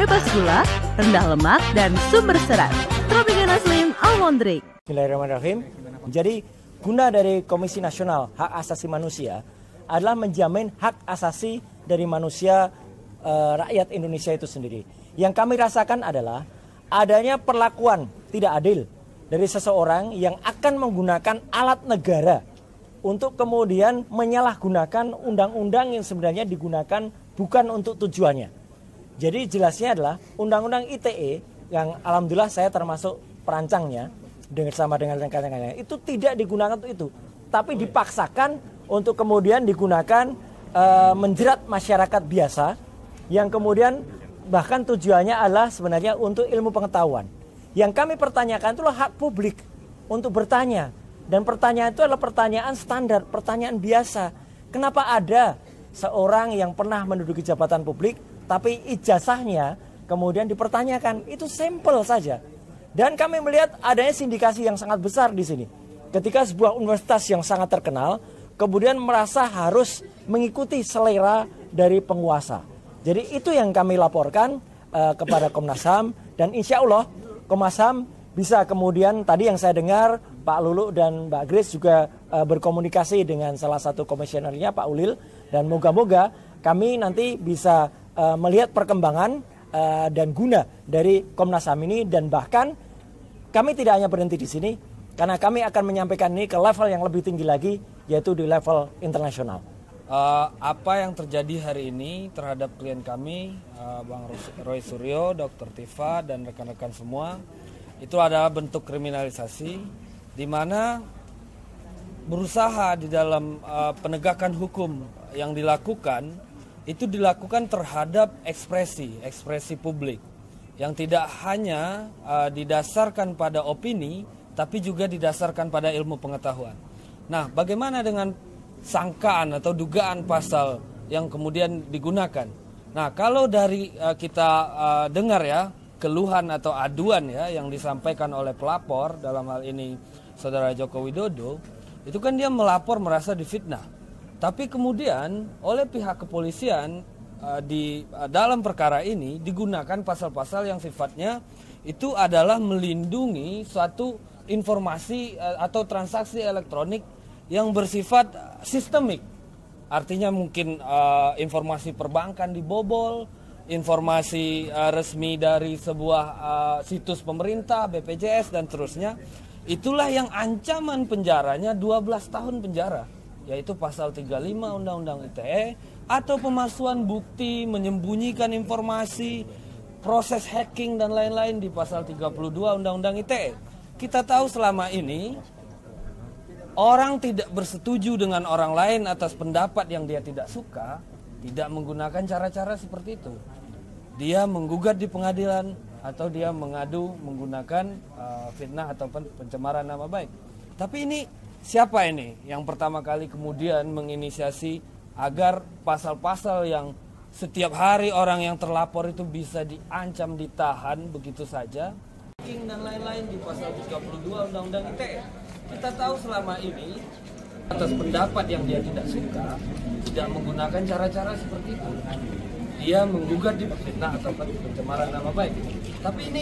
bebas gula, rendah lemak, dan sumber serat. Tropicana Slim Almond Drink. Bismillahirrahmanirrahim. Jadi guna dari Komisi Nasional Hak Asasi Manusia adalah menjamin hak asasi dari manusia rakyat Indonesia itu sendiri. Yang kami rasakan adalah adanya perlakuan tidak adil dari seseorang yang akan menggunakan alat negara untuk kemudian menyalahgunakan undang-undang yang sebenarnya digunakan bukan untuk tujuannya. Jadi jelasnya adalah undang-undang ITE yang alhamdulillah saya termasuk perancangnya bersama dengan rekan-rekannya itu tidak digunakan untuk itu, tapi dipaksakan untuk kemudian digunakan menjerat masyarakat biasa yang kemudian bahkan tujuannya adalah sebenarnya untuk ilmu pengetahuan. Yang kami pertanyakan itulah hak publik untuk bertanya. Dan pertanyaan itu adalah pertanyaan standar, pertanyaan biasa. Kenapa ada seorang yang pernah menduduki jabatan publik tapi ijazahnya kemudian dipertanyakan? Itu sampel saja. Dan kami melihat adanya sindikasi yang sangat besar di sini. Ketika sebuah universitas yang sangat terkenal kemudian merasa harus mengikuti selera dari penguasa. Jadi itu yang kami laporkan kepada Komnas HAM, dan insya Allah Komnas HAM bisa kemudian tadi yang saya dengar Pak Lulu dan Mbak Grace juga berkomunikasi dengan salah satu komisionernya Pak Ulil, dan moga-moga kami nanti bisa melihat perkembangan dan guna dari Komnas HAM ini, dan bahkan kami tidak hanya berhenti di sini karena kami akan menyampaikan ini ke level yang lebih tinggi lagi, yaitu di level internasional. Apa yang terjadi hari ini terhadap klien kami, Bang Roy Suryo, Dr. Tifa, dan rekan-rekan semua, itu adalah bentuk kriminalisasi di mana berusaha di dalam penegakan hukum yang dilakukan, itu dilakukan terhadap ekspresi publik yang tidak hanya didasarkan pada opini, tapi juga didasarkan pada ilmu pengetahuan. Nah, bagaimana dengan sangkaan atau dugaan pasal yang kemudian digunakan? Nah, kalau dari kita dengar ya, keluhan atau aduan ya yang disampaikan oleh pelapor, dalam hal ini Saudara Joko Widodo, itu kan dia melapor merasa difitnah. Tapi kemudian oleh pihak kepolisian di dalam perkara ini digunakan pasal-pasal yang sifatnya itu adalah melindungi suatu informasi atau transaksi elektronik yang bersifat sistemik. Artinya mungkin informasi perbankan dibobol, informasi resmi dari sebuah situs pemerintah, BPJS dan seterusnya. Itulah yang ancaman penjaranya 12 tahun penjara, yaitu pasal 35 Undang-Undang ITE, atau pemalsuan bukti, menyembunyikan informasi, proses hacking dan lain-lain di pasal 32 Undang-Undang ITE. Kita tahu selama ini orang tidak bersetuju dengan orang lain atas pendapat yang dia tidak suka, tidak menggunakan cara-cara seperti itu. Dia menggugat di pengadilan atau dia mengadu menggunakan fitnah atau pencemaran nama baik. Tapi ini siapa ini yang pertama kali kemudian menginisiasi agar pasal-pasal yang setiap hari orang yang terlapor itu bisa diancam, ditahan begitu saja, dan lain-lain di pasal 32 Undang-Undang ITE. Kita tahu selama ini atas pendapat yang dia tidak suka, tidak menggunakan cara-cara seperti itu. Dia menggugat di fitnah atau pencemaran nama baik. Tapi ini